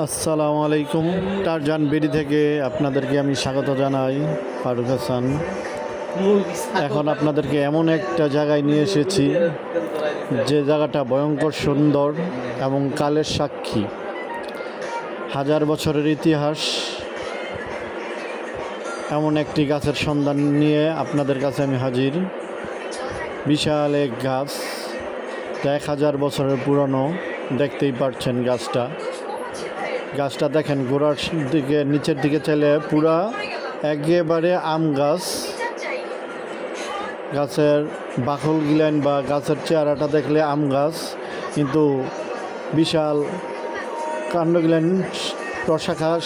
আসসালামু আলাইকুম। Tarzan BD থেকে আপনাদেরকে আমি স্বাগত জানাই, ফারুক হাসান। এখন আপনাদেরকে এমন একটা জায়গায় নিয়ে এসেছি যে জায়গাটা ভয়ঙ্কর সুন্দর এবং কালের সাক্ষী। হাজার বছরের ইতিহাস, এমন একটি গাছের সন্ধান নিয়ে আপনাদের কাছে আমি হাজির। বিশাল এক গাছ, 1000 বছরের পুরনো। দেখতেই পাচ্ছেন গাছটা দেখেন, গোড়ার দিকে নিচের দিকে চাইলে পুরা একেবারে আম গাছ। গাছের বাকল গিলেন বা গাছের চেহারাটা দেখলে আম গাছ, কিন্তু বিশাল কাণ্ড গিলেন,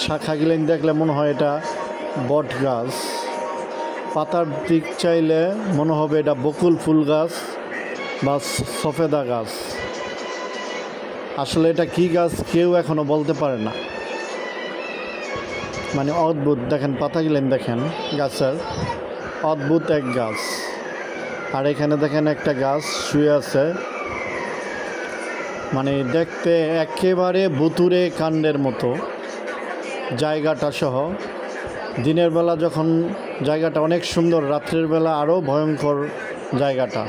শাখা গিলেন দেখলে মনে হয় এটা বট গাছ। পাতার দিক চাইলে মনে হবে এটা বকুল ফুল গাছ বা সফেদা গাছ। আসলে এটা কি গাছ কেউ এখনো বলতে পারে না, মানে অদ্ভুত। দেখেন পাতা গিলেন, দেখেন গাছের অদ্ভুত এক গাছ। আর এখানে দেখেন একটা গাছ শুয়ে আছে, মানে দেখতে একেবারে ভুতুড়ে কাণ্ডের মতো জায়গাটা সহ। দিনের বেলা যখন জায়গাটা অনেক সুন্দর, রাত্রের বেলা আরও ভয়ঙ্কর জায়গাটা।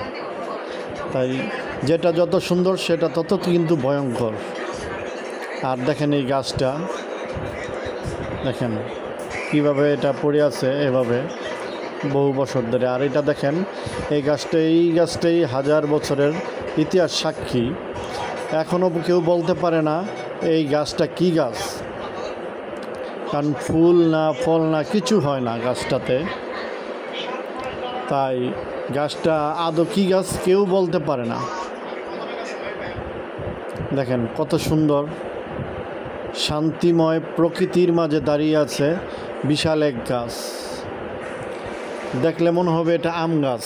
তাই যেটা যত সুন্দর সেটা তত কিন্তু ভয়ঙ্কর। আর দেখেন এই গাছটা, দেখেন কিভাবে এটা পড়ে আছে এভাবে বহু বছর ধরে। আর এটা দেখেন এই গাছটাই হাজার বছরের ইতিহাস সাক্ষী। এখনও কেউ বলতে পারে না এই গাছটা কি গাছ, কারণ ফুল না ফল না কিছু হয় না গাছটাতে। তাই গাছটা আদৌ কী গাছ কেউ বলতে পারে না। দেখেন কত সুন্দর শান্তিময় প্রকৃতির মাঝে দাঁড়িয়ে আছে বিশাল এক গাছ। দেখলে মনে হবে এটা আম গাছ,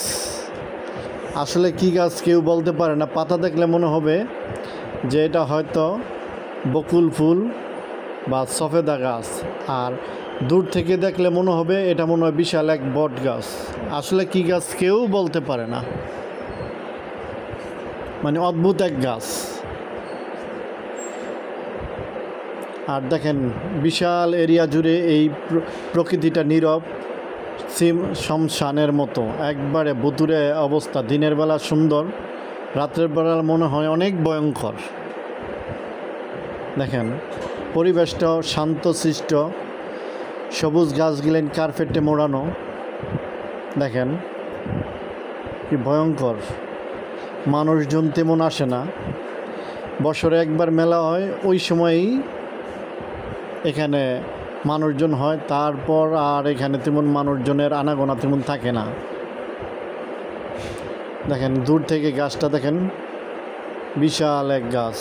আসলে কি গাছ কেউ বলতে পারে না। পাতা দেখলে মনে হবে যে এটা হয়তো বকুল ফুল বা সফেদা গাছ, আর দূর থেকে দেখলে মনে হবে এটা মনে হয় বিশাল এক বট গাছ। আসলে কি গাছ কেউ বলতে পারে না, মানে অদ্ভুত এক গাছ। আর দেখেন বিশাল এরিয়া জুড়ে এই প্রকৃতিটা নীরব, শ্মশানের মতো একবারে ভুতুড়ে অবস্থা। দিনের বেলা সুন্দর, রাত্রের বেলা মনে হয় অনেক ভয়ঙ্কর। দেখেন পরিবেশটাও শান্তশিষ্ট, সবুজ গাছগুলেন কার্পেটে মোড়ানো। দেখেন কি ভয়ঙ্কর। মানুষজন তেমন আসে না, বছরে একবার মেলা হয়, ওই সময়ই এখানে মানুষজন হয়। তারপর আর এখানে তেমন মানুষজনের আনাগোনা তেমন থাকে না। দেখেন দূর থেকে গাছটা দেখেন, বিশাল এক গাছ।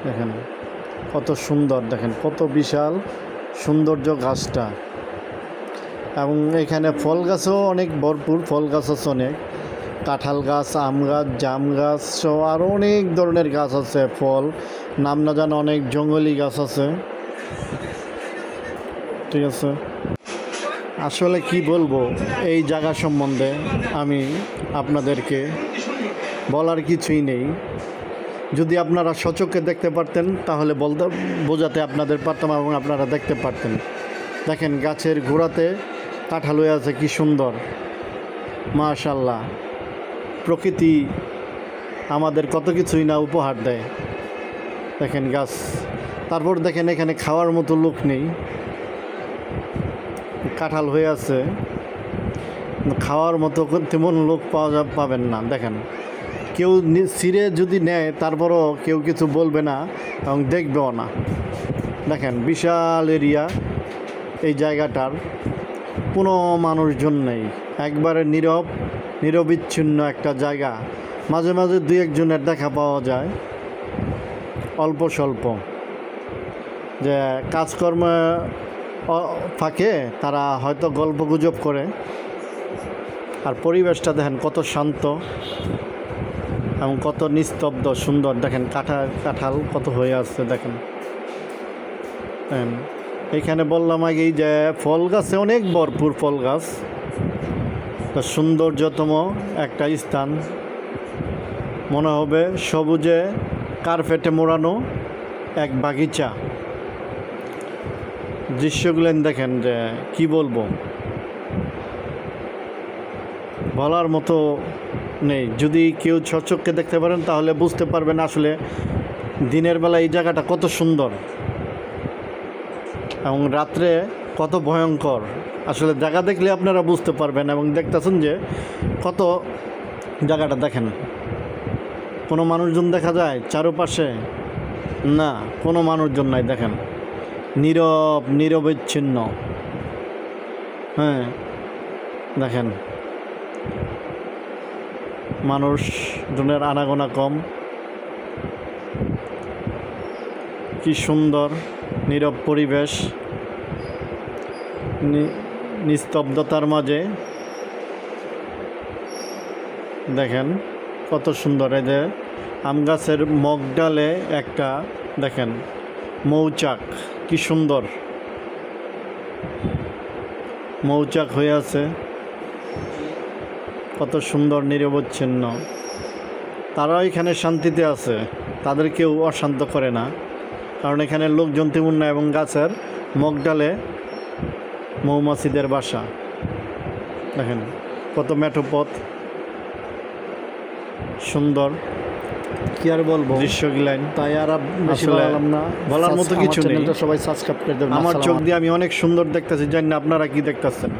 দেখেন কত সুন্দর, দেখেন কত বিশাল সৌন্দর্য গাছটা। এবং এখানে ফল গাছও অনেক ভরপুর, ফল গাছ আছে অনেক, কাঁঠাল গাছ, আম গাছ, জাম গাছ সহ আরও অনেক ধরনের গাছ আছে। ফল নাম না জানা অনেক জঙ্গলি গাছ আছে। ঠিক আছে, আসলে কি বলবো এই জায়গা সম্বন্ধে, আমি আপনাদেরকে বলার কিছুই নেই। যদি আপনারা সচক্ষে দেখতে পারতেন তাহলে বোঝাতে আপনাদের পারতাম এবং আপনারা দেখতে পারতেন। দেখেন গাছের গোড়াতে কাঁঠাল হয়ে আছে, কি সুন্দর, মাশাআল্লাহ। প্রকৃতি আমাদের কত কিছুই না উপহার দেয়। দেখেন গাছ, তারপর দেখেন এখানে খাওয়ার মতো লোক নেই, কাঁঠাল হয়ে আছে, খাওয়ার মতো তেমন লোক পাবেন না। দেখেন কেউ ছিঁড়ে যদি নেয় তারপরও কেউ কিছু বলবে না এবং দেখবেও না। দেখেন বিশাল এরিয়া, এই জায়গাটার কোনো মানুষজন নেই, একবারে নিরবিচ্ছিন্ন একটা জায়গা। মাঝে মাঝে দুই একজনের দেখা পাওয়া যায় অল্প স্বল্প, যে কাজকর্ম ফাঁকে তারা হয়তো গল্পগুজব করে। আর পরিবেশটা দেখেন কত শান্ত এবং কত নিস্তব্ধ সুন্দর। দেখেন কাঁঠাল কত হয়ে আসছে, দেখেন। এইখানে বললাম আগেই যে ফল গাছে অনেক ভরপুর ফল গাছ, সৌন্দর্যতম একটা স্থান। মনে হবে সবুজে কার্পেটে মোড়ানো এক বাগিচা। দৃশ্যগুলো দেখেন, যে কি বলবো, বলার মতো নেই। যদি কেউ স্বচক্ষে দেখতে পারেন তাহলে বুঝতে পারবেন আসলে দিনের বেলা এই জায়গাটা কত সুন্দর এবং রাত্রে কত ভয়ঙ্কর। আসলে জায়গা দেখলে আপনারা বুঝতে পারবেন। এবং দেখতেছেন যে কত জায়গাটা দেখেন, কোনো মানুষজন দেখা যায় চারপাশে? না, কোনো মানুষজন নাই। দেখেন, নিরবচ্ছিন্ন। হ্যাঁ, দেখেন মানুষজনের আনাগোনা কম। কি সুন্দর নীরব পরিবেশ, নিস্তব্ধতার মাঝে দেখেন কত সুন্দর। এই যে আম গাছের মগডালে একটা দেখেন মৌচাক, কি সুন্দর মৌচাক হয়ে আছে, কত সুন্দর নিরবচ্ছিন্ন। তারাও এখানে শান্তিতে আছে, তাদের কেউ অশান্ত করে না, কারণ এখানে লোকজন তেমন না। এবং গাছের মগডালে মৌমাছিদের বাসা। দেখেন কত মেঠো পথ, সুন্দর। কি আর বলবো দৃশ্যগুলাইন, তাই আর বেশি বললাম না, বলার মতো কিছু নেই। সবাই সাবস্ক্রাইব করে দেবেন। আমার চোখ দিয়ে আমি অনেক সুন্দর দেখতেছি, জানি না আপনারা কি দেখতেছেন।